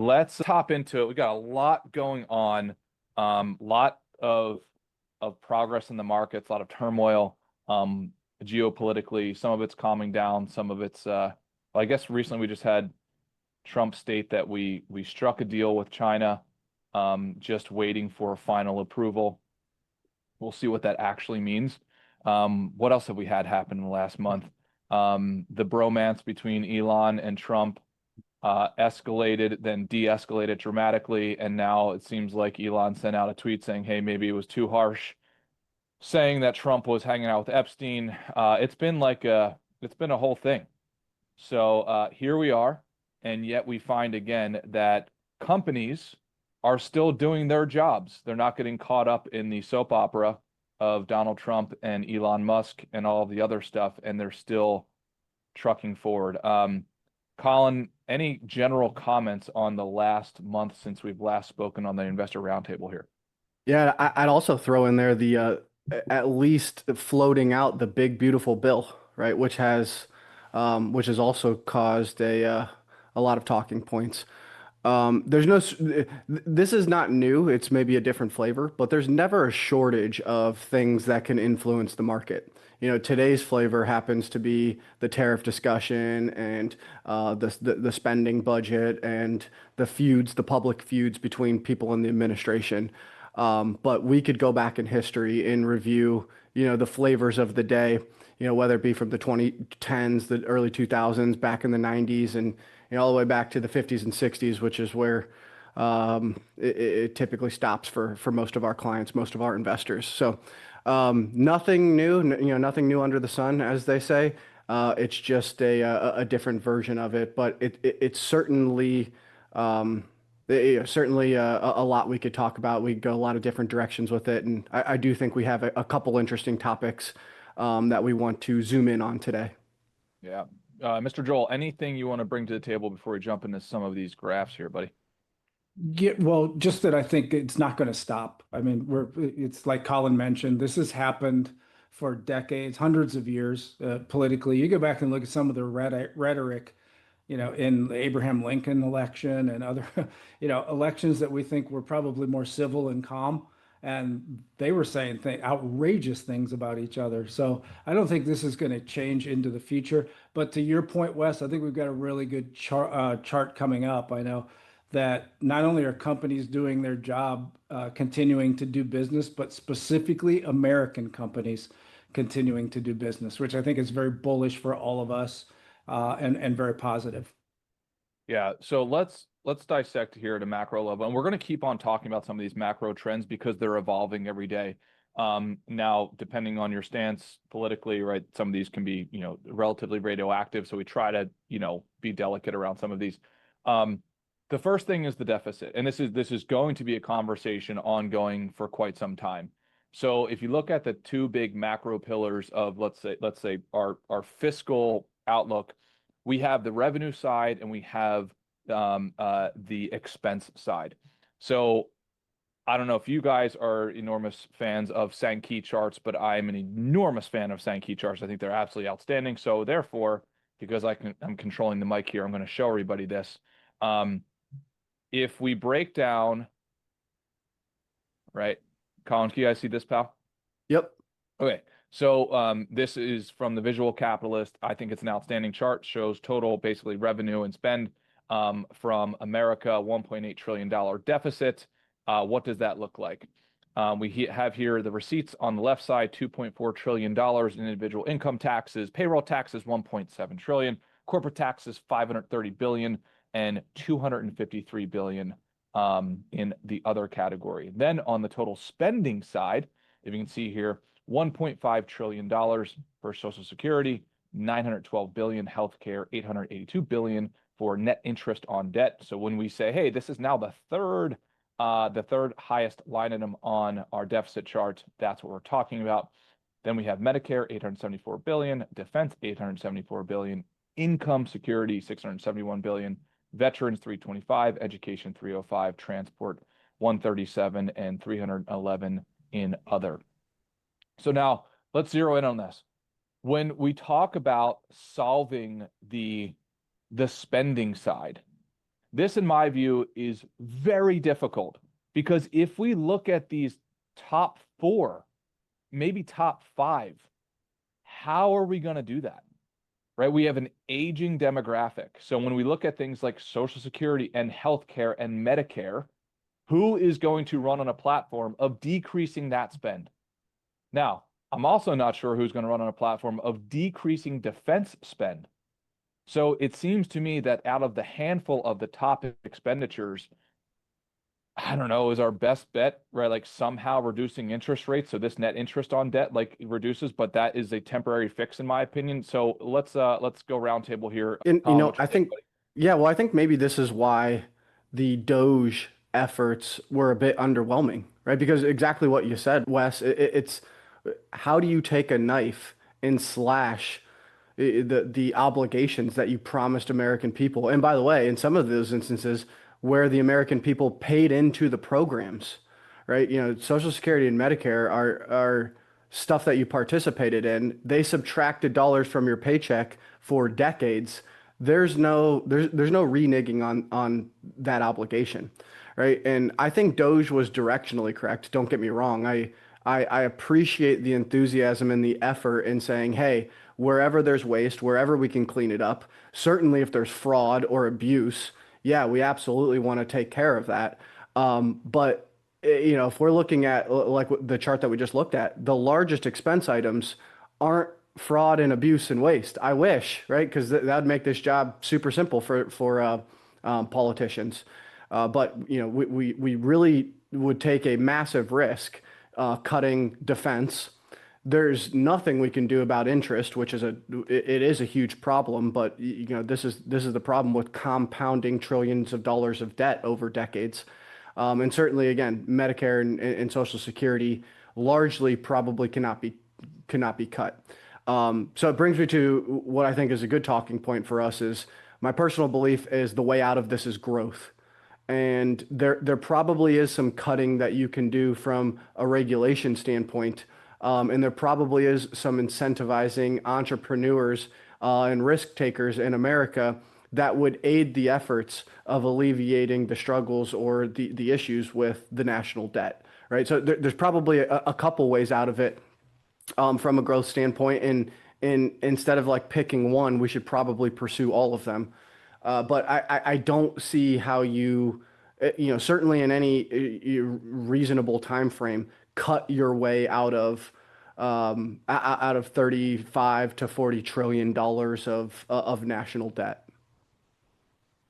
let's hop into it. We got a lot going on, lot of progress in the markets, a lot of turmoil, geopolitically. Some of it's calming down, some of it's well, I guess recently we just had Trump state that we struck a deal with China, just waiting for a final approval. We'll see what that actually means. What else have we had happen in the last month? The bromance between Elon and Trump escalated, then de-escalated dramatically, and now it seems like Elon sent out a tweet saying, hey, maybe it was too harsh, saying that Trump was hanging out with Epstein. It's been a whole thing. So here we are, and yet we find again that companies are still doing their jobs. They're not getting caught up in the soap opera of Donald Trump and Elon Musk and all of the other stuff, and they're still trucking forward. Colin, any general comments on the last month since we've last spoken on the investor roundtable here? Yeah, I'd also throw in there the at least floating out the big beautiful bill, right, which has also caused a lot of talking points. This is not new. It's maybe a different flavor, but there's never a shortage of things that can influence the market. Today's flavor happens to be the tariff discussion and the spending budget and the public feuds between people in the administration. But we could go back in history and review, the flavors of the day, whether it be from the 2010s, the early 2000s, back in the 90s, and all the way back to the 50s and 60s, which is where it typically stops for most of our clients, most of our investors. So nothing new, nothing new under the sun, as they say. It's just a different version of it, but it's certainly certainly a lot we could talk about. We could go a lot of different directions with it, and I do think we have a couple interesting topics that we want to zoom in on today. Yeah. Mr. Joel, anything you want to bring to the table before we jump into some of these graphs here, buddy? Yeah, well, just that I think it's not going to stop. I mean, it's like Colin mentioned, this has happened for decades, hundreds of years, politically. You go back and look at some of the rhetoric, in the Abraham Lincoln election and other, elections that we think were probably more civil and calm. And they were saying outrageous things about each other. So I don't think this is going to change into the future. But to your point, Wes, I think we've got a really good chart coming up. I know that not only are companies doing their job, continuing to do business, but specifically American companies continuing to do business, which I think is very bullish for all of us, and very positive. Yeah, so let's dissect here at a macro level, and we're going to keep on talking about some of these macro trends because they're evolving every day. Now, depending on your stance politically, right, some of these can be, relatively radioactive, so we try to, be delicate around some of these. The first thing is the deficit, and this is going to be a conversation ongoing for quite some time. So if you look at the two big macro pillars of let's say our fiscal outlook, we have the revenue side and we have the expense side. So I don't know if you guys are enormous fans of Sankey charts, but I'm an enormous fan of Sankey charts. I think they're absolutely outstanding. So therefore, because I'm controlling the mic here, I'm going to show everybody this. If we break down, right, Colin, can you guys see this, pal? Yep. Okay. So this is from the Visual Capitalist. I think it's an outstanding chart. Shows total basically revenue and spend from America, $1.8 trillion deficit. What does that look like? We have here the receipts on the left side, $2.4 trillion in individual income taxes, payroll taxes, $1.7 trillion, corporate taxes, $530 billion, and $253 billion in the other category. Then on the total spending side, if you can see here, $1.5 trillion for Social Security, $912 billion healthcare, $882 billion for net interest on debt. So when we say, hey, this is now the third highest line item on our deficit chart, that's what we're talking about. Then we have Medicare, $874 billion, defense, $874 billion, income security, $671 billion, veterans, $325, education, $305, transport, $137, and $311 in other. So now let's zero in on this. When we talk about solving the spending side, This, in my view, is very difficult because if we look at these top four, maybe top five, how are we going to do that? Right? We have an aging demographic. So when we look at things like Social Security and healthcare and Medicare, who is going to run on a platform of decreasing that spend? Now, I'm also not sure who's going to run on a platform of decreasing defense spend. So it seems to me that out of the handful of the top expenditures, I don't know, is our best bet, right? Like somehow reducing interest rates. So this net interest on debt like reduces, but that is a temporary fix in my opinion. So let's go roundtable here. And Colin, what you I think, think, yeah, well, I think maybe this is why the Doge efforts were a bit underwhelming, right? Because exactly what you said, Wes, it's how do you take a knife and slash the obligations that you promised American people? And by the way, in some of those instances where the American people paid into the programs, right? Social Security and Medicare are stuff that you participated in. They subtracted dollars from your paycheck for decades. There's no reneging on that obligation, right? And I think Doge was directionally correct. Don't get me wrong. I appreciate the enthusiasm and the effort in saying, hey, wherever there's waste, wherever we can clean it up, certainly if there's fraud or abuse, yeah, we absolutely want to take care of that. But if we're looking at like the chart that we just looked at, the largest expense items aren't fraud and abuse and waste. I wish, right? Because that would make this job super simple for politicians. But we really would take a massive risk cutting defense. There's nothing we can do about interest, which it is a huge problem. But this is the problem with compounding trillions of dollars of debt over decades. And certainly, again, Medicare and Social Security largely probably cannot be cut. So it brings me to what I think is a good talking point for us is my personal belief is the way out of this is growth. And there probably is some cutting that you can do from a regulation standpoint. And there probably is some incentivizing entrepreneurs and risk takers in America that would aid the efforts of alleviating the struggles or the issues with the national debt, right? So there's probably a couple ways out of it from a growth standpoint. And instead of like picking one, we should probably pursue all of them. But I don't see how certainly in any reasonable time frame, cut your way out of 35 to 40 trillion dollars of national debt.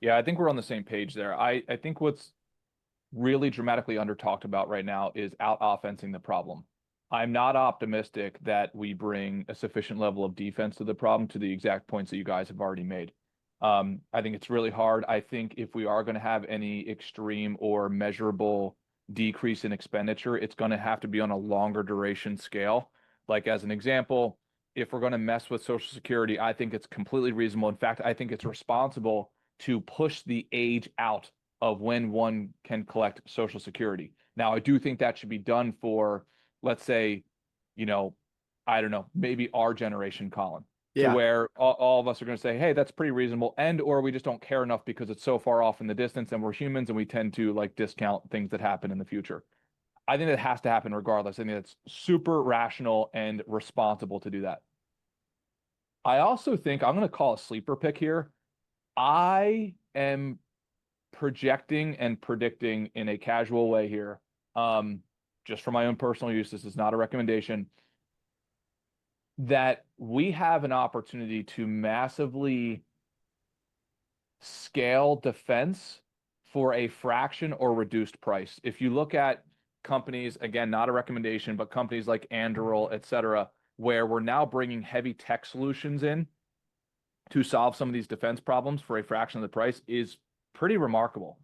Yeah, I think we're on the same page there. I think what's really dramatically under talked about right now is out offensing the problem. I'm not optimistic that we bring a sufficient level of defense to the problem to the exact points that you guys have already made. I think it's really hard. I think if we are going to have any extreme or measurable decrease in expenditure, it's going to have to be on a longer duration scale. Like as an example, if we're going to mess with Social Security, I think it's completely reasonable. In fact, I think it's responsible to push the age out of when one can collect Social Security. Now, I do think that should be done for, let's say, I don't know, maybe our generation, Colin, to Yeah. where all of us are going to say, hey, that's pretty reasonable. And, or we just don't care enough because it's so far off in the distance and we're humans and we tend to like discount things that happen in the future. I think that has to happen regardless. I think it's super rational and responsible to do that. I also think I'm going to call a sleeper pick here. I am projecting and predicting in a casual way here, just for my own personal use, this is not a recommendation, that we have an opportunity to massively scale defense for a fraction or reduced price. If you look at companies, again, not a recommendation, but companies like Anduril, et cetera, where we're now bringing heavy tech solutions in to solve some of these defense problems for a fraction of the price is pretty remarkable.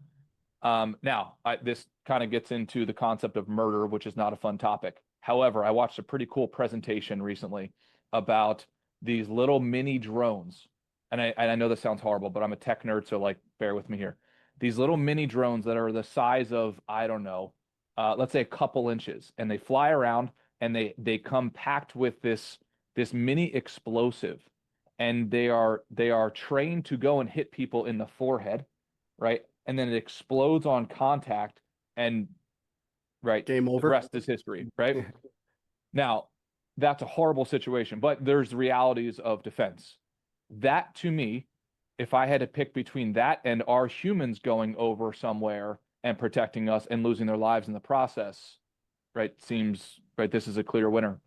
Now, this kind of gets into the concept of murder, which is not a fun topic. However, I watched a pretty cool presentation recently about these little mini drones. And I know this sounds horrible, but I'm a tech nerd, so like bear with me here. These little mini drones that are the size of, I don't know, let's say a couple inches, and they fly around and they come packed with this mini explosive, and they are trained to go and hit people in the forehead, right? and then it explodes on contact, and right, Game the over. rest is history, right? Now, that's a horrible situation, but there's the realities of defense. That to me, if I had to pick between that and our humans going over somewhere and protecting us and losing their lives in the process, right, seems right, this is a clear winner.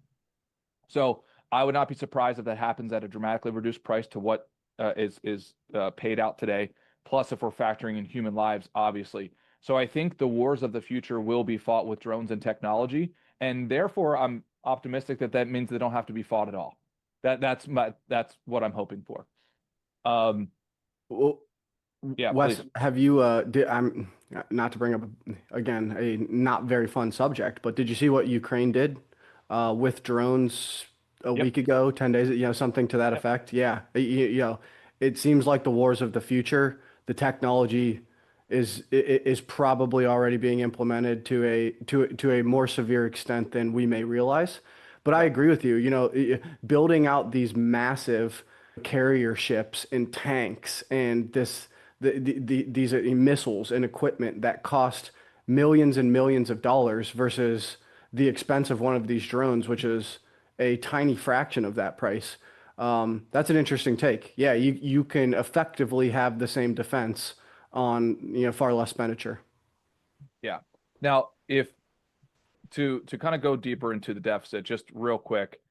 So I would not be surprised if that happens at a dramatically reduced price to what is paid out today. Plus, if we're factoring in human lives, obviously. So I think the wars of the future will be fought with drones and technology, and therefore I'm optimistic that that means they don't have to be fought at all. That's what I'm hoping for. Um, Well, yeah, Wes, please. have you I'm not to bring up again a not very fun subject, but did you see what Ukraine did with drones a Yep. week ago, 10 days, something to that Yep. effect? Yeah. It seems like the wars of the future, the technology is probably already being implemented to a more severe extent than we may realize. But I Yep. agree with you, building out these massive carrier ships and tanks and these missiles and equipment that cost millions and millions of dollars versus the expense of one of these drones, which is a tiny fraction of that price. That's an interesting take. Yeah, you can effectively have the same defense on far less expenditure. Yeah. Now, if to kind of go deeper into the deficit, just real quick,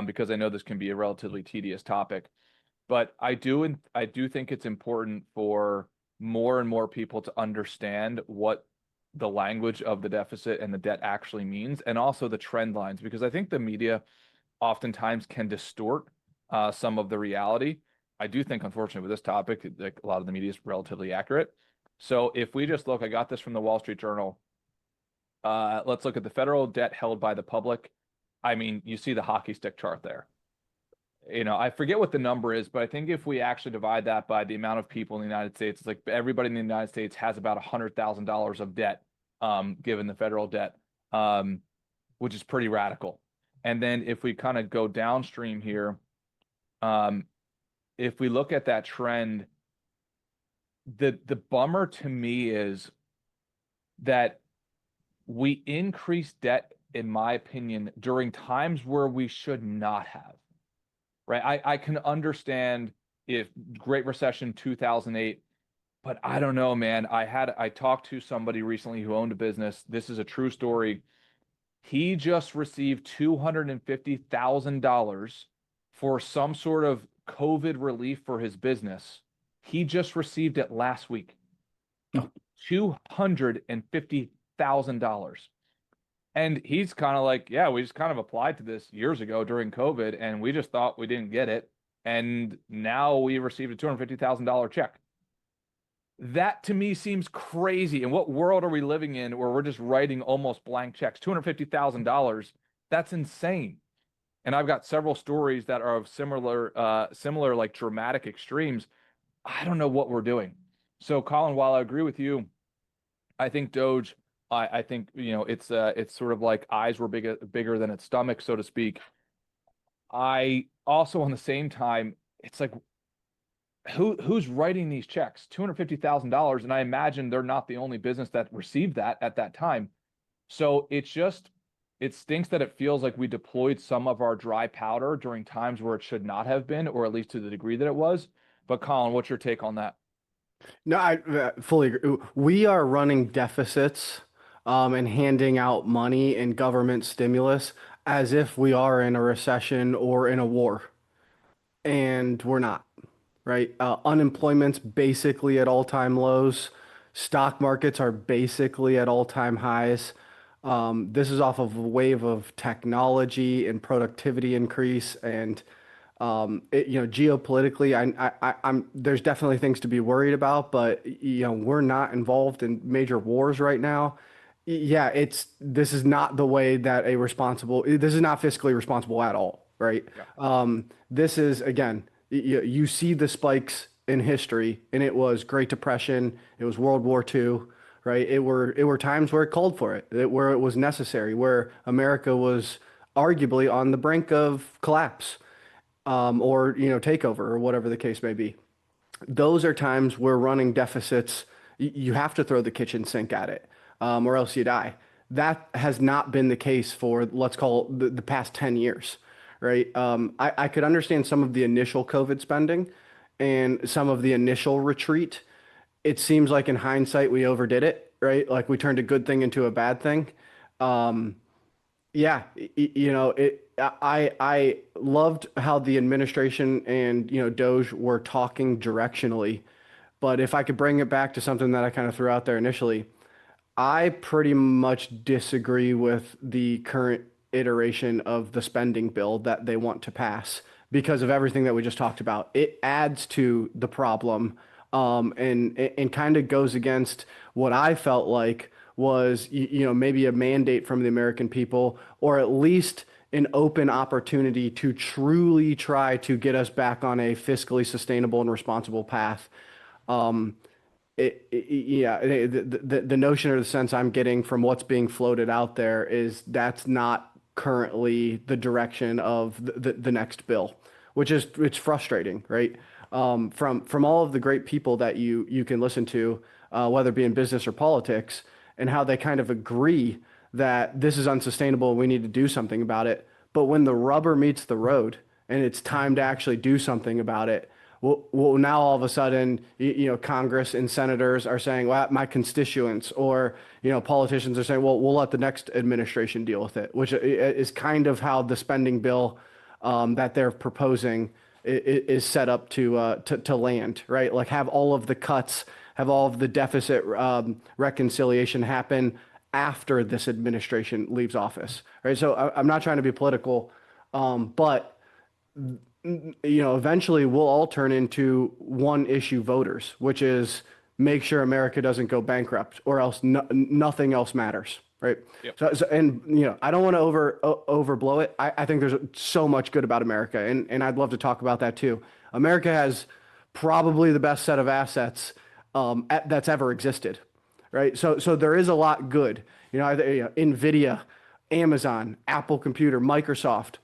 because I know this can be a relatively tedious topic. But I do think it's important for more and more people to understand what the language of the deficit and the debt actually means, and also the trend lines, because I think the media oftentimes can distort some of the reality. I do think, unfortunately, with this topic, like a lot of the media is relatively accurate. So if we just look, I got this from the Wall Street Journal. Let's look at the federal debt held by the public. I mean, you see the hockey stick chart there. I forget what the number is, but I think if we actually divide that by the amount of people in the United States, it's like everybody in the United States has about $100,000 of debt, given the federal debt, which is pretty radical. And then if we kind of go downstream here, um, if we look at that trend, the bummer to me is that we increase debt, in my opinion, during times where we should not have. Right. I can understand if Great Recession 2008, but I don't know, man. I talked to somebody recently who owned a business. This is a true story. He just received $250,000 for some sort of COVID relief for his business. He just received it last week. Oh. $250,000. And he's kind of like, yeah, we just kind of applied to this years ago during COVID, and we just thought we didn't get it. And now we received a $250,000 check. That to me seems crazy. And what world are we living in where we're just writing almost blank checks? $250,000. That's insane. And I've got several stories that are of similar like dramatic extremes. I don't know what we're doing. So, Colin, while I agree with you, I think Doge. I think it's sort of like eyes were bigger than its stomach, so to speak. I also, on the same time, it's like who's writing these checks? $250,000, and I imagine they're not the only business that received that at that time. So it stinks that it feels like we deployed some of our dry powder during times where it should not have been, or at least to the degree that it was. But Colin, what's your take on that? No, I fully agree. We are running deficits and handing out money and government stimulus as if we are in a recession or in a war, and we're not, right? Unemployment's basically at all-time lows. Stock markets are basically at all-time highs. This is off of a wave of technology and productivity increase, and geopolitically, I'm there's definitely things to be worried about, but we're not involved in major wars right now. Yeah, this is not the way that this is not fiscally responsible at all, right? Yeah. This is again, you see the spikes in history, and it was Great Depression, it was World War II, right? It were times where it called for it, where it was necessary, where America was arguably on the brink of collapse, or takeover or whatever the case may be. Those are times we're running deficits You have to throw the kitchen sink at it, or else you die. That has not been the case for, let's call it, the past 10 years, right? I could understand some of the initial COVID spending and some of the initial retreat. It seems like in hindsight, we overdid it, right? Like we turned a good thing into a bad thing. Um, yeah, I loved how the administration and, Doge were talking directionally. But if I could bring it back to something that I kind of threw out there initially, I pretty much disagree with the current iteration of the spending bill that they want to pass because of everything that we just talked about. It adds to the problem, and kind of goes against what I felt like was, maybe a mandate from the American people, or at least an open opportunity to truly try to get us back on a fiscally sustainable and responsible path. Yeah, the notion or the sense I'm getting from what's being floated out there is that's not currently the direction of the next bill, which is it's frustrating, right? From all of the great people that you can listen to, whether it be in business or politics, and how they kind of agree that this is unsustainable and we need to do something about it. But when the rubber meets the road and it's time to actually do something about it, well, now all of a sudden, Congress and senators are saying, well, my constituents, or, politicians are saying, well, we'll let the next administration deal with it, which is kind of how the spending bill that they're proposing is set up to land, right? Like have all of the cuts, have all of the deficit reconciliation happen after this administration leaves office, right? So I'm not trying to be political, but eventually we'll all turn into one issue voters, which is make sure America doesn't go bankrupt, or else nothing else matters, right? Yep. And I don't want to overblow it. I think there's so much good about America, and I'd love to talk about that too. America has probably the best set of assets that's ever existed, right? So there is a lot good. Nvidia, Amazon, Apple Computer, Microsoft,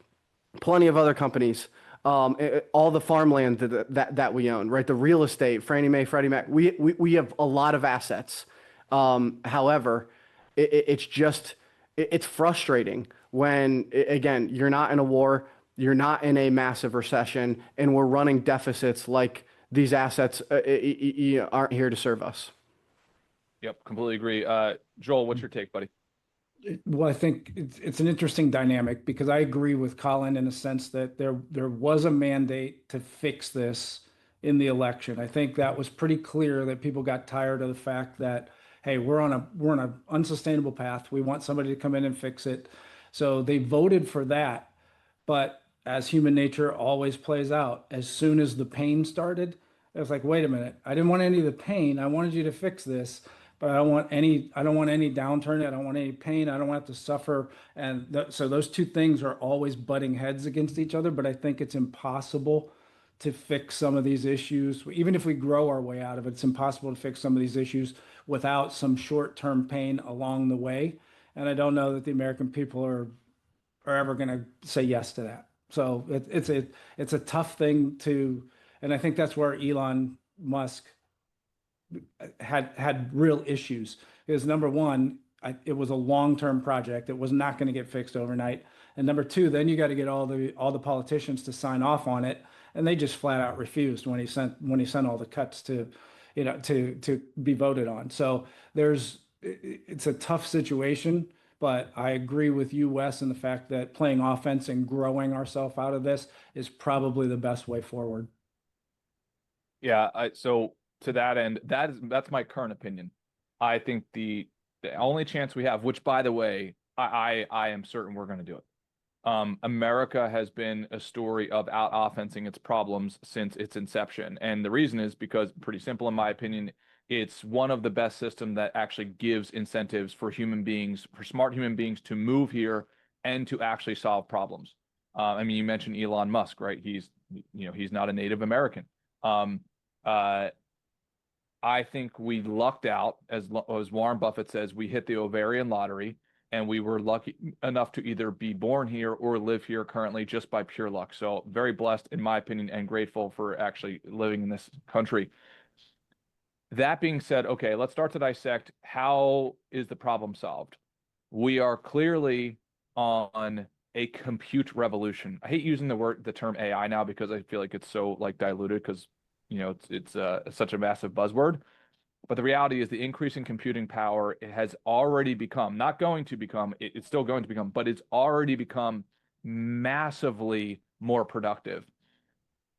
plenty of other companies, all the farmland that we own, right? The real estate, Fannie Mae, Freddie Mac. We have a lot of assets. However, it's frustrating when, again, you're not in a war, you're not in a massive recession, and we're running deficits like these assets aren't here to serve us. Yep, completely agree. Joel, what's your take, buddy? Well, I think it's an interesting dynamic because I agree with Colin in a sense that there was a mandate to fix this in the election. I think that was pretty clear that people got tired of the fact that, hey, we're on a unsustainable path. We want somebody to come in and fix it. So they voted for that. But as human nature always plays out, as soon as the pain started, it was like, wait a minute, I didn't want any of the pain. I wanted you to fix this, but I don't want any downturn. I don't want any pain. I don't want to suffer. And so those two things are always butting heads against each other. But I think it's impossible to fix some of these issues. Even if we grow our way out of it, it's impossible to fix some of these issues without some short-term pain along the way. And I don't know that the American people are ever going to say yes to that. So it's a tough thing to, and I think that's where Elon Musk had real issues. Because number one, it was a long-term project. It was not going to get fixed overnight. And number two, then you got to get all the politicians to sign off on it, and they just flat out refused when he sent all the cuts to be voted on. So it's a tough situation. But I agree with you, Wes, in the fact that playing offense and growing ourselves out of this is probably the best way forward. Yeah, so to that end, that's my current opinion. I think the only chance we have, which by the way, I am certain we're going to do it. America has been a story of out offensing its problems since its inception, and the reason is because, pretty simple in my opinion, it's one of the best systems that actually gives incentives for human beings, for smart human beings, to move here and to actually solve problems. I mean, you mentioned Elon Musk, right? He's not a Native American. Uh, I think we lucked out, as Warren Buffett says, we hit the ovarian lottery, and we were lucky enough to either be born here or live here currently just by pure luck. So very blessed, in my opinion, and grateful for actually living in this country. That being said, okay, let's start to dissect how is the problem solved. We are clearly on a compute revolution. I hate using the term AI now because I feel like it's so like diluted because it's such a massive buzzword. But the reality is the increase in computing power, it has already become, not going to become, it's still going to become, but it's already become massively more productive.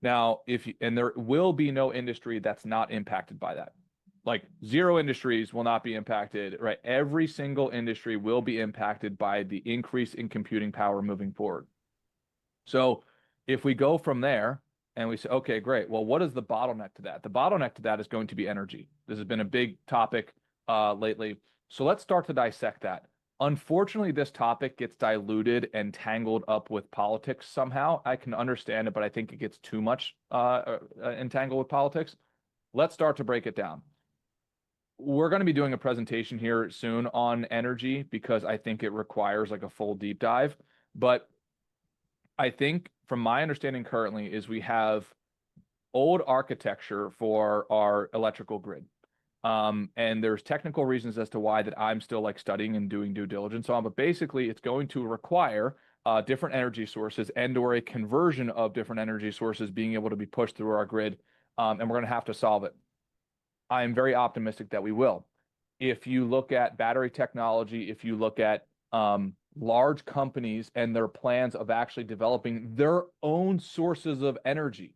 Now, and there will be no industry that's not impacted by that. Like zero industries will not be impacted, right? Every single industry will be impacted by the increase in computing power moving forward. So if we go from there and we say, okay, great. Well, what is the bottleneck to that? The bottleneck to that is going to be energy. This has been a big topic lately. So let's start to dissect that. Unfortunately, this topic gets diluted and tangled up with politics somehow. I can understand it, but I think it gets too much entangled with politics. Let's start to break it down. We're going to be doing a presentation here soon on energy because I think it requires like a full deep dive. But I think from my understanding currently is we have old architecture for our electrical grid. And there's technical reasons as to why that I'm still like studying and doing due diligence on, but basically it's going to require different energy sources and or a conversion of different energy sources being able to be pushed through our grid. And we're going to have to solve it. I'm very optimistic that we will. If you look at battery technology, if you look at large companies and their plans of actually developing their own sources of energy,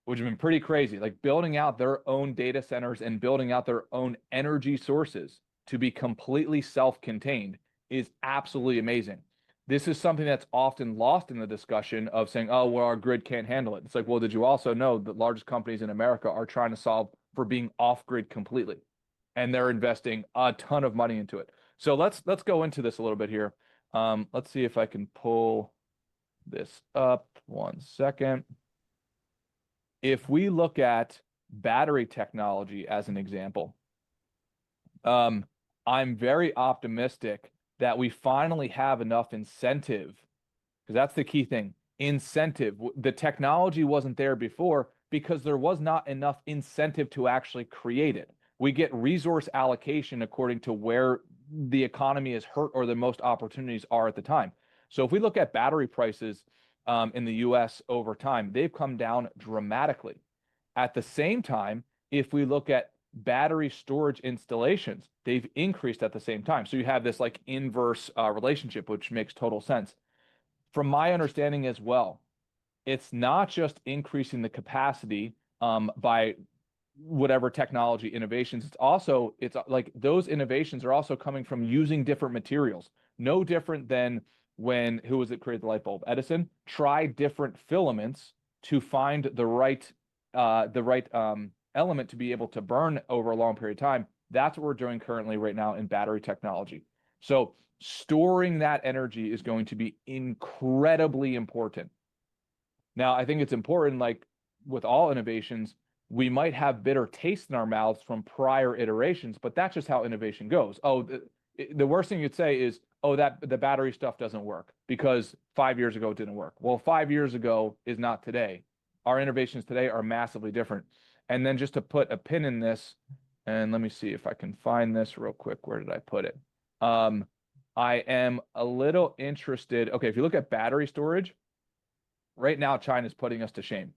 which have been pretty crazy, like building out their own data centers and building out their own energy sources to be completely self-contained is absolutely amazing. This is something that's often lost in the discussion of saying, oh, well, our grid can't handle it. It's like, well, did you also know that largest companies in America are trying to solve for being off grid completely? And they're investing a ton of money into it. So let's go into this a little bit here. Let's see if I can pull this up. 1 second. If we look at battery technology as an example, I'm very optimistic that we finally have enough incentive, because that's the key thing. Incentive. The technology wasn't there before because there was not enough incentive to actually create it. We get resource allocation according to where the economy is hurt or the most opportunities are at the time. So if we look at battery prices in the US over time, they've come down dramatically. At the same time, if we look at battery storage installations, they've increased at the same time. So you have this like inverse relationship, which makes total sense. From my understanding as well, it's not just increasing the capacity by whatever technology innovations. It's like those innovations are also coming from using different materials. No different than when, who was it created the light bulb? Edison tried different filaments to find the right element to be able to burn over a long period of time. That's what we're doing currently right now in battery technology. So storing that energy is going to be incredibly important. Now, I think it's important, like with all innovations, we might have bitter taste in our mouths from prior iterations, but that's just how innovation goes. Oh, the worst thing you'd say is, oh, that the battery stuff doesn't work because 5 years ago it didn't work. Well, 5 years ago is not today. Our innovations today are massively different. And then just to put a pin in this, and let me see if I can find this real quick. Where did I put it? I am a little interested. Okay, if you look at battery storage, right now China's putting us to shame.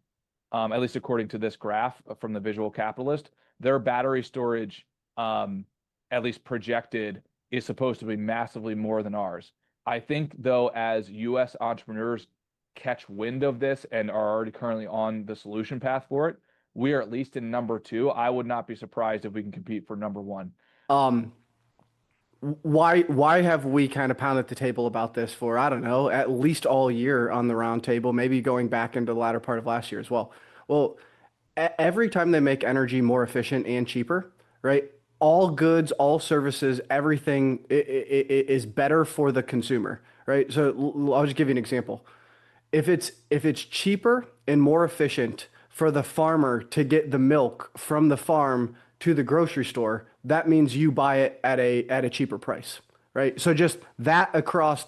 At least according to this graph from the Visual Capitalist, their battery storage, at least projected, is supposed to be massively more than ours. I think, though, as US entrepreneurs catch wind of this and are already currently on the solution path for it, we are at least in number 2. I would not be surprised if we can compete for number 1. Why have we kind of pounded the table about this for, I don't know, at least all year on the roundtable, maybe going back into the latter part of last year as well? Well, every time they make energy more efficient and cheaper, right? All goods, all services, everything is better for the consumer, right? So I'll just give you an example. If it's cheaper and more efficient for the farmer to get the milk from the farm to the grocery store, that means you buy it at a cheaper price, right? So just that across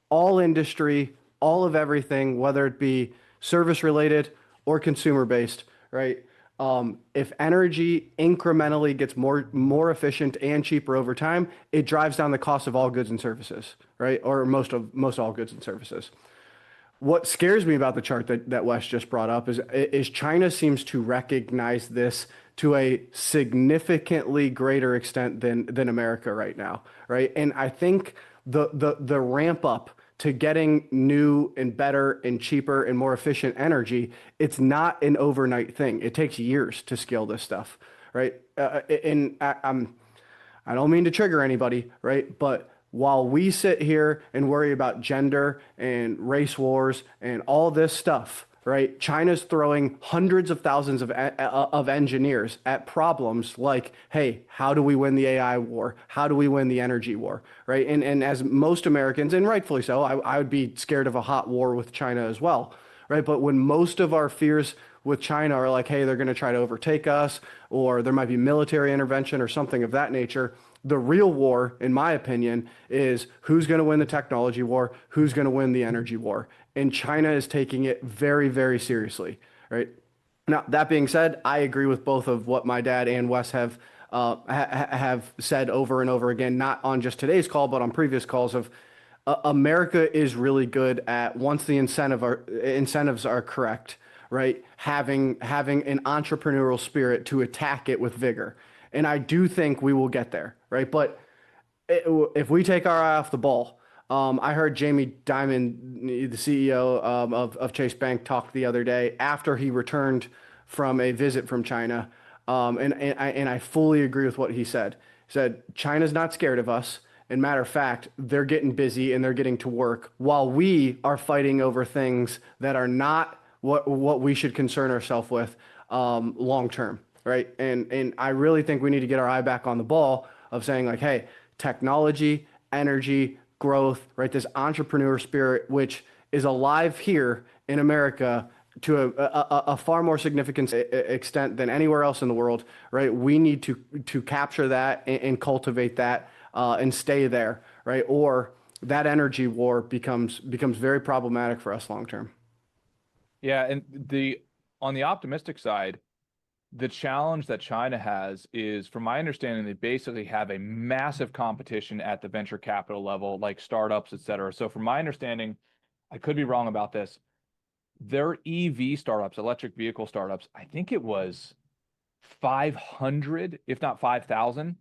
all industry, all of everything, whether it be service related or consumer based, right? If energy incrementally gets more efficient and cheaper over time, it drives down the cost of all goods and services, right? Or most all goods and services. What scares me about the chart that Wes just brought up is China seems to recognize this to a significantly greater extent than America right now, right? And I think the ramp up to getting new and better and cheaper and more efficient energy, it's not an overnight thing. It takes years to scale this stuff, right? I don't mean to trigger anybody, right? But while we sit here and worry about gender and race wars and all this stuff, right? China's throwing hundreds of thousands of engineers at problems like, hey, how do we win the AI war? How do we win the energy war, right? And as most Americans, and rightfully so, I would be scared of a hot war with China as well, right? But when most of our fears with China are like, hey, they're going to try to overtake us, or there might be military intervention or something of that nature. The real war, in my opinion, is who's going to win the technology war, who's going to win the energy war. And China is taking it very, very seriously, right? Now, that being said, I agree with both of what my dad and Wes have said over and over again, not on just today's call, but on previous calls of America is really good at once the incentives are correct, right? Having an entrepreneurial spirit to attack it with vigor. And I do think we will get there, right? But if we take our eye off the ball, I heard Jamie Dimon, the CEO of Chase Bank, talk the other day after he returned from a visit from China. And I fully agree with what he said. He said, China's not scared of us. And matter of fact, they're getting busy and they're getting to work while we are fighting over things that are not what we should concern ourselves with long term, right? And I really think we need to get our eye back on the ball of saying like, hey, technology, energy, growth, right? This entrepreneur spirit, which is alive here in America to a far more significant extent than anywhere else in the world, right? We need to capture that and cultivate that and stay there, right? Or that energy war becomes very problematic for us long term. Yeah, and on the optimistic side, the challenge that China has is, from my understanding, they basically have a massive competition at the venture capital level, like startups, et cetera. So from my understanding, I could be wrong about this, their EV startups, electric vehicle startups, I think it was 500, if not 5,000.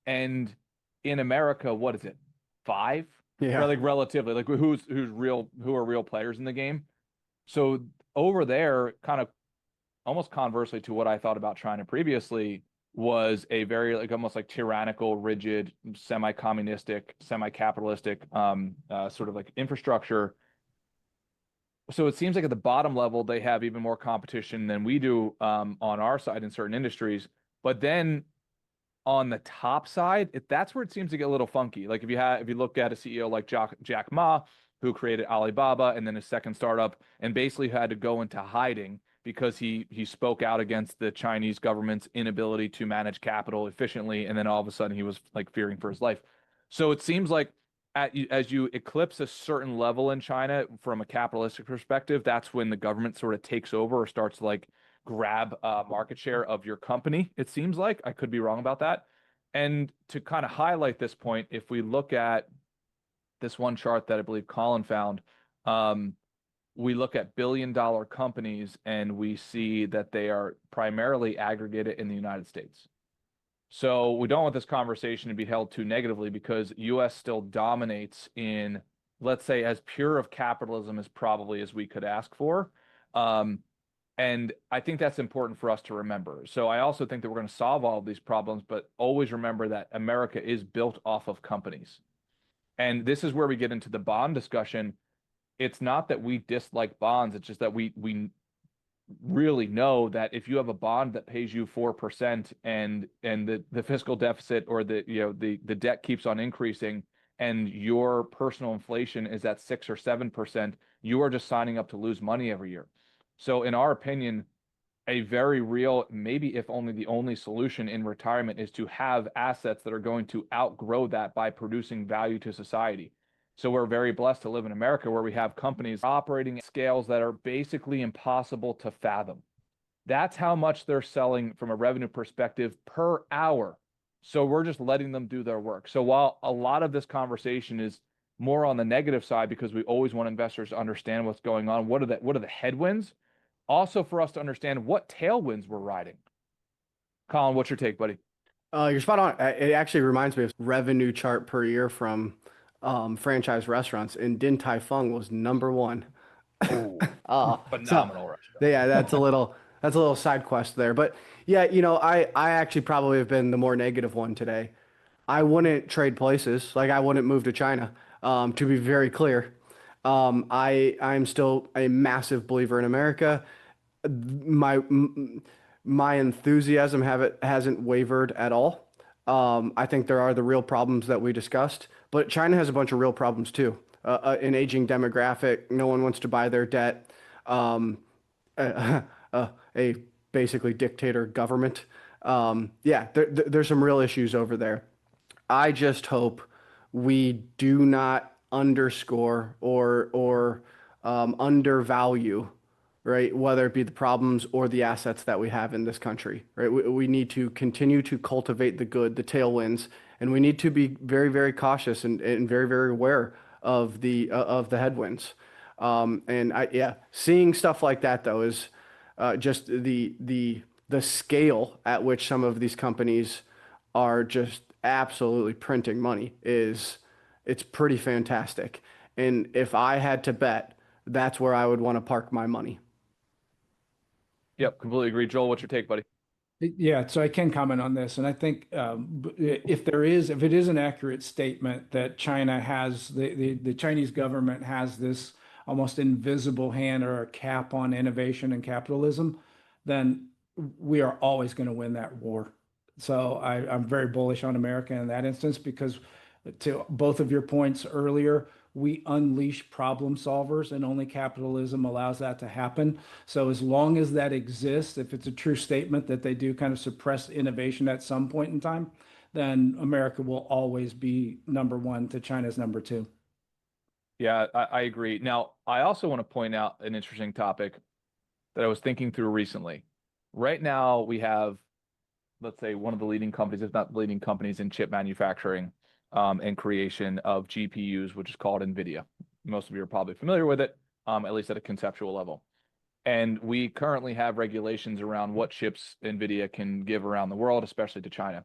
And in America, what is it? Five? Yeah. Like relatively, like who are real players in the game. So over there, kind of almost conversely to what I thought about China previously, was a very like almost like tyrannical, rigid, semi-communistic, semi-capitalistic sort of like infrastructure. So it seems like at the bottom level they have even more competition than we do on our side in certain industries. But then on the top side, that's where it seems to get a little funky. Like if you look at a CEO like Jack Ma, who created Alibaba and then his second startup, and basically had to go into hiding because he spoke out against the Chinese government's inability to manage capital efficiently, and then all of a sudden he was like fearing for his life. So it seems like as you eclipse a certain level in China from a capitalistic perspective, that's when the government sort of takes over or starts to like grab market share of your company. It seems like I could be wrong about that. And to kind of highlight this point, if we look at this one chart that I believe Colin found, we look at billion-dollar companies and we see that they are primarily aggregated in the United States. So we don't want this conversation to be held too negatively because US still dominates in, let's say, as pure of capitalism as probably as we could ask for. And I think that's important for us to remember. So I also think that we're going to solve all of these problems, but always remember that America is built off of companies. And this is where we get into the bond discussion. It's not that we dislike bonds, it's just that we really know that if you have a bond that pays you 4% and the fiscal deficit or the debt keeps on increasing and your personal inflation is at 6 or 7%, you are just signing up to lose money every year. So in our opinion, a very real, maybe if only the only solution in retirement is to have assets that are going to outgrow that by producing value to society. So we're very blessed to live in America where we have companies operating at scales that are basically impossible to fathom. That's how much they're selling from a revenue perspective per hour. So we're just letting them do their work. So while a lot of this conversation is more on the negative side because we always want investors to understand what's going on, what are the headwinds? Also for us to understand what tailwinds we're riding. Colin, what's your take, buddy? You're spot on. It actually reminds me of revenue chart per year from franchise restaurants, and Din Tai Fung was number one. Oh, So phenomenal restaurant. yeah, that's a little side quest there. But yeah, I actually probably have been the more negative one today. I wouldn't trade places. Like I wouldn't move to China. To be very clear, I'm still a massive believer in America. My enthusiasm hasn't wavered at all. I think there are the real problems that we discussed, but China has a bunch of real problems too. An aging demographic, no one wants to buy their debt, um, a basically dictator government. Yeah, there's some real issues over there. I just hope we do not underscore or undervalue, right? Whether it be the problems or the assets that we have in this country, right? We need to continue to cultivate the good, the tailwinds, and we need to be very, very cautious and very, very aware of the headwinds. Yeah, seeing stuff like that though is just the scale at which some of these companies are just absolutely printing money is it's pretty fantastic. And if I had to bet, that's where I would want to park my money. Yep, completely agree. Joel, what's your take, buddy? Yeah, so I can comment on this, and I think if it is an accurate statement that China has the Chinese government has this almost invisible hand or a cap on innovation and capitalism, then we are always going to win that war. So I'm very bullish on America in that instance because to both of your points earlier, we unleash problem solvers and only capitalism allows that to happen. So as long as that exists, if it's a true statement that they do kind of suppress innovation at some point in time, then America will always be number one to China's number two. Yeah, I agree. Now, I also want to point out an interesting topic that I was thinking through recently. Right now, we have, let's say, one of the leading companies, if not leading companies in chip manufacturing and creation of GPUs, which is called NVIDIA. Most of you are probably familiar with it, at least at a conceptual level. And we currently have regulations around what chips NVIDIA can give around the world, especially to China,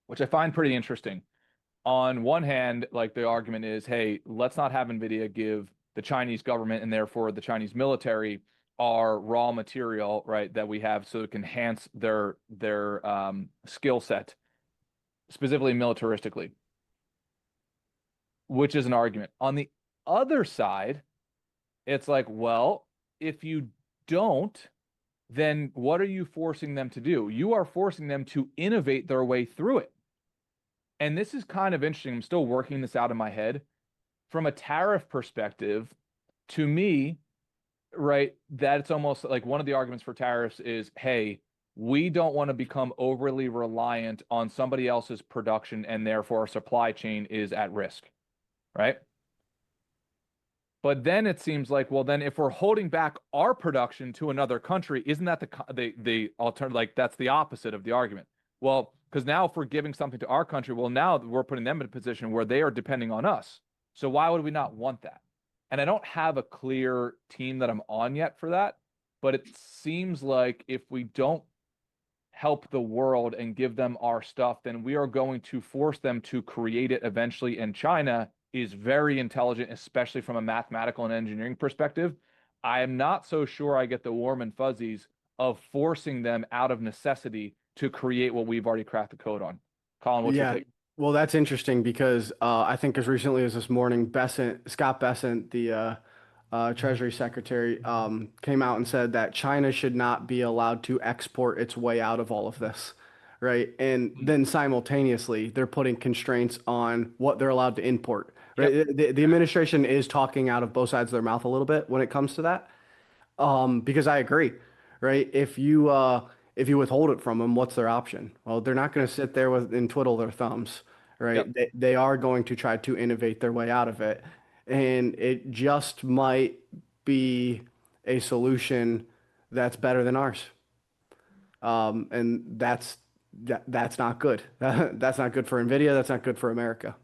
which I find pretty interesting. On one hand, like the argument is, hey, let's not have NVIDIA give the Chinese government and therefore the Chinese military our raw material, right, that we have so it can enhance their skill set, specifically militaristically, which is an argument. On the other side, it's like, well, if you don't, then what are you forcing them to do? You are forcing them to innovate their way through it. And this is kind of interesting. I'm still working this out in my head. From a tariff perspective, to me, right, that it's almost like one of the arguments for tariffs is, hey, we don't want to become overly reliant on somebody else's production and therefore our supply chain is at risk, right? But then it seems like, well, then if we're holding back our production to another country, isn't that the alternative? Like that's the opposite of the argument. Well, because now if we're giving something to our country, well, now we're putting them in a position where they are depending on us. So why would we not want that? And I don't have a clear team that I'm on yet for that, but it seems like if we don't help the world and give them our stuff, then we are going to force them to create it eventually. And China is very intelligent, especially from a mathematical and engineering perspective. I am not so sure I get the warm and fuzzies of forcing them out of necessity to create what we've already cracked the code on. Colin, what's your Yeah, take? well, that's interesting because I think as recently as this morning, Scott Bessent, the Treasury Secretary, came out and said that China should not be allowed to export its way out of all of this, right? And then simultaneously, they're putting constraints on what they're allowed to import, Yep. right? The administration is talking out of both sides of their mouth a little bit when it comes to that. Because I agree, right? If you withhold it from them, what's their option? Well, they're not going to sit there and twiddle their thumbs, right? Yep. They are going to try to innovate their way out of it, and it just might be a solution that's better than ours. And that's not good. That's not good for NVIDIA. That's not good for America.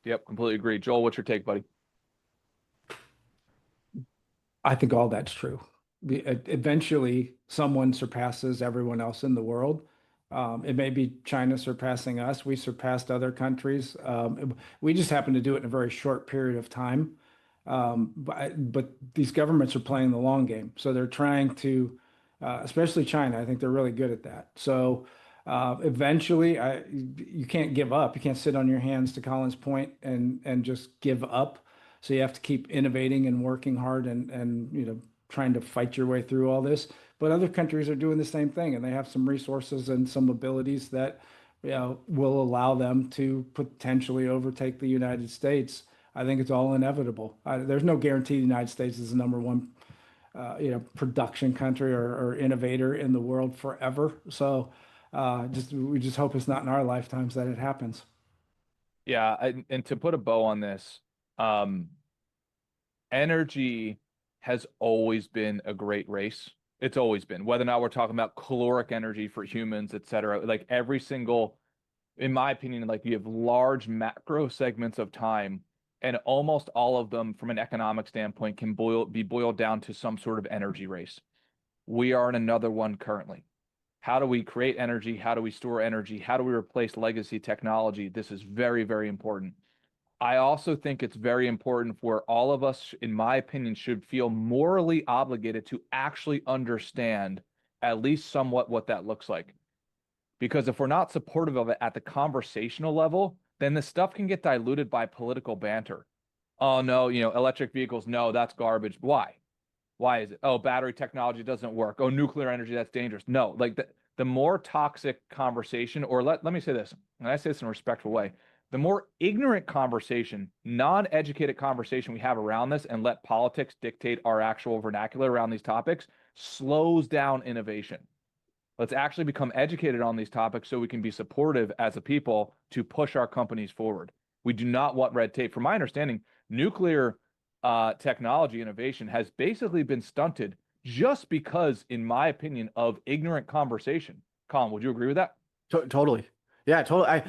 Yep, completely agree. Joel, what's your take, buddy? I think all that's true. Eventually, someone surpasses everyone else in the world. It may be China surpassing us. We surpassed other countries. We just happen to do it in a very short period of time. But these governments are playing the long game. So they're trying to, especially China, I think they're really good at that. So eventually, you can't give up. You can't sit on your hands, to Colin's point, and just give up. So you have to keep innovating and working hard and trying to fight your way through all this. But other countries are doing the same thing, and they have some resources and some abilities that will allow them to potentially overtake the United States. I think it's all inevitable. There's no guarantee the United States is the number one production country or innovator in the world forever. So we just hope it's not in our lifetimes that it happens. Yeah, and to put a bow on this, energy has always been a great race. It's always been, whether or not we're talking about caloric energy for humans, et cetera. Like every single, in my opinion, like you have large macro segments of time, and almost all of them, from an economic standpoint, can be boiled down to some sort of energy race. We are in another one currently. How do we create energy? How do we store energy? How do we replace legacy technology? This is very, very important. I also think it's very important for all of us, in my opinion, should feel morally obligated to actually understand at least somewhat what that looks like. Because if we're not supportive of it at the conversational level, then the stuff can get diluted by political banter. Oh, no, electric vehicles, no, that's garbage. Why? Why is it? Oh, battery technology doesn't work. Oh, nuclear energy, that's dangerous. No, like the more toxic conversation, or let me say this, and I say this in a respectful way, the more ignorant conversation, non-educated conversation we have around this and let politics dictate our actual vernacular around these topics slows down innovation. Let's actually become educated on these topics so we can be supportive as a people to push our companies forward. We do not want red tape. From my understanding, nuclear technology innovation has basically been stunted just because, in my opinion, of ignorant conversation. Colin, would you agree with that? Totally. Yeah, totally.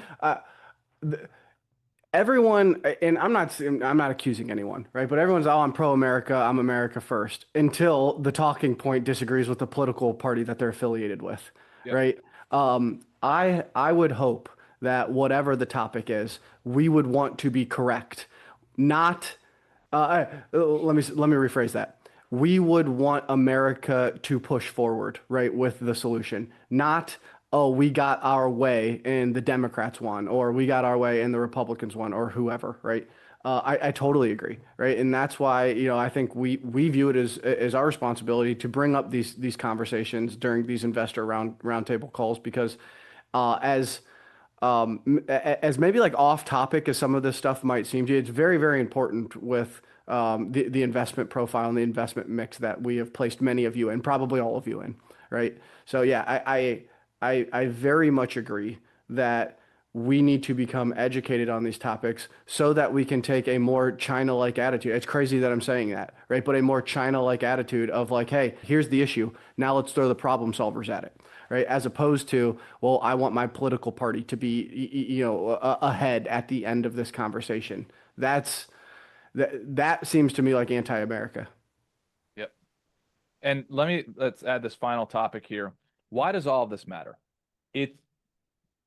Everyone, and I'm not accusing anyone, right? But everyone's, oh, I'm pro-America, I'm America first, until the talking point disagrees with the political party that they're affiliated with, Yep. right? I would hope that whatever the topic is, we would want to be correct, not. Let me rephrase that. We would want America to push forward, right, with the solution, not, oh, we got our way and the Democrats won, or we got our way and the Republicans won, or whoever, right? I totally agree, right? And that's why, I think we view it as our responsibility to bring up these conversations during these investor roundtable calls, because as maybe like off topic as some of this stuff might seem to you, it's very, very important with the investment profile and the investment mix that we have placed many of you in, probably all of you in, right? So yeah, I very much agree that we need to become educated on these topics so that we can take a more China-like attitude. It's crazy that I'm saying that, right? But a more China-like attitude of like, hey, here's the issue. Now let's throw the problem solvers at it, right? As opposed to, well, I want my political party to be, ahead at the end of this conversation. That seems to me like anti-America. Yep. And let's add this final topic here. Why does all of this matter?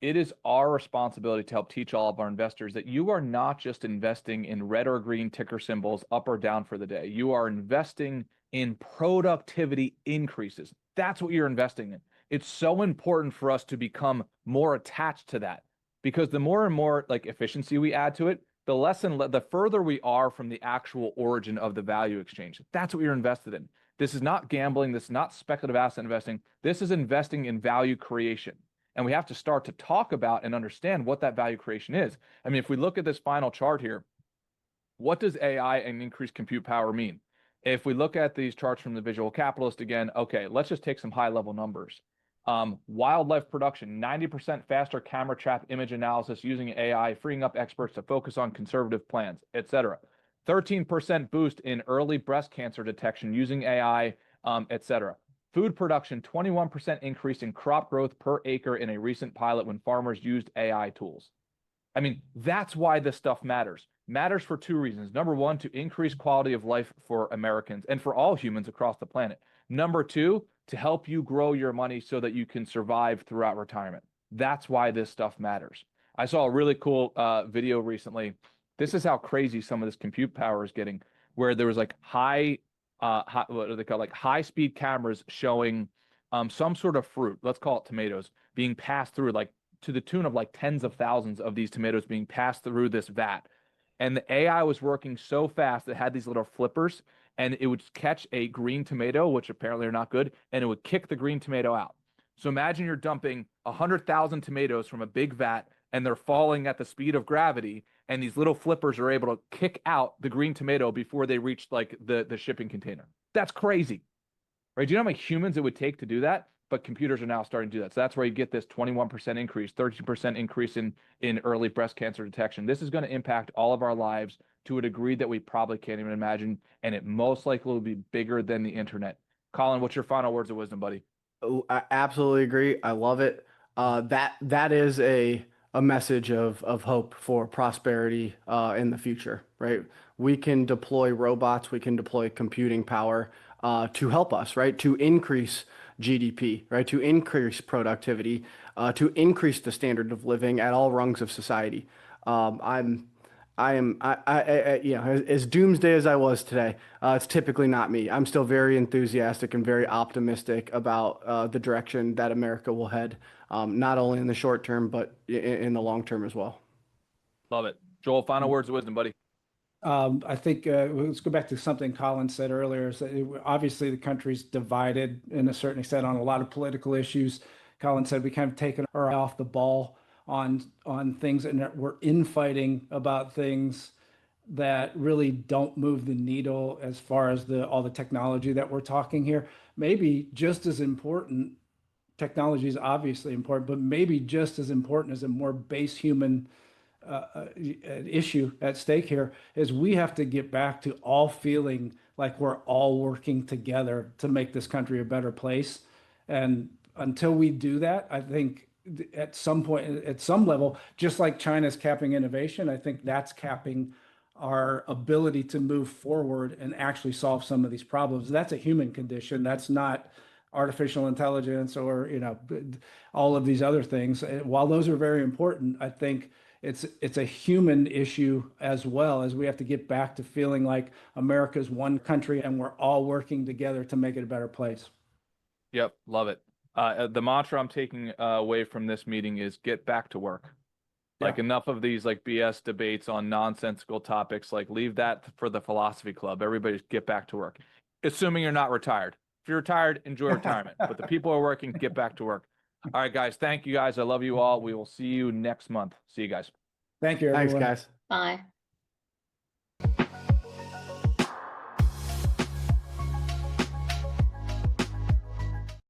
It is our responsibility to help teach all of our investors that you are not just investing in red or green ticker symbols up or down for the day. You are investing in productivity increases. That's what you're investing in. It's so important for us to become more attached to that, because the more and more like efficiency we add to it, the further we are from the actual origin of the value exchange. That's what you're invested in. This is not gambling. This is not speculative asset investing. This is investing in value creation. And we have to start to talk about and understand what that value creation is. I mean, if we look at this final chart here, what does AI and increased compute power mean? If we look at these charts from the visual capitalist again, okay, let's just take some high level numbers. Wildlife production, 90% faster camera trap image analysis using AI, freeing up experts to focus on conservative plans, etc. 13% boost in early breast cancer detection using AI, etc. Food production, 21% increase in crop growth per acre in a recent pilot when farmers used AI tools. I mean, that's why this stuff matters. Matters for two reasons. Number one, to increase quality of life for Americans and for all humans across the planet. Number two, to help you grow your money so that you can survive throughout retirement. That's why this stuff matters. I saw a really cool video recently. This is how crazy some of this compute power is getting, where there was like what do they call, like high speed cameras showing some sort of fruit, let's call it tomatoes, being passed through, like to the tune of like tens of thousands of these tomatoes being passed through this vat. And the AI was working so fast, it had these little flippers, and it would catch a green tomato, which apparently are not good, and it would kick the green tomato out. So imagine you're dumping 100,000 tomatoes from a big vat, and they're falling at the speed of gravity, and these little flippers are able to kick out the green tomato before they reach like the shipping container. That's crazy, right? Do you know how many humans it would take to do that? But computers are now starting to do that. So that's where you get this 21% increase, 13% increase in early breast cancer detection. This is going to impact all of our lives to a degree that we probably can't even imagine, and it most likely will be bigger than the internet. Colin, what's your final words of wisdom, buddy? Oh, I absolutely agree. I love it. That is a message of hope for prosperity in the future, right? We can deploy robots, we can deploy computing power to help us, right? To increase GDP, right? To increase productivity, to increase the standard of living at all rungs of society. You know, as doomsday as I was today, it's typically not me. I'm still very enthusiastic and very optimistic about the direction that America will head, not only in the short term, but in the long term as well. Love it. Joel, final words of wisdom, buddy. I think let's go back to something Colin said earlier. Is that obviously the country's divided in a certain extent on a lot of political issues. Colin said we kind of taken our eye off the ball on things, and that we're infighting about things that really don't move the needle as far as all the technology that we're talking here. Maybe just as important, technology is obviously important, but maybe just as important as a more base human issue at stake here is we have to get back to all feeling like we're all working together to make this country a better place. And until we do that, I think at some point, at some level, just like China's capping innovation, I think that's capping our ability to move forward and actually solve some of these problems. That's a human condition. That's not artificial intelligence or, you know, all of these other things. While those are very important, I think it's a human issue as well, as we have to get back to feeling like America's one country and we're all working together to make it a better place. Yep, love it. The mantra I'm taking away from this meeting is get back to work. Like Yeah. enough of these like BS debates on nonsensical topics. Like leave that for the philosophy club. Everybody get back to work. Assuming you're not retired. If you're retired, enjoy retirement. But the people who are working, get back to work. All right, guys. Thank you guys. I love you all. We will see you next month. See you guys. Thank you, Thanks, everyone. guys. Bye.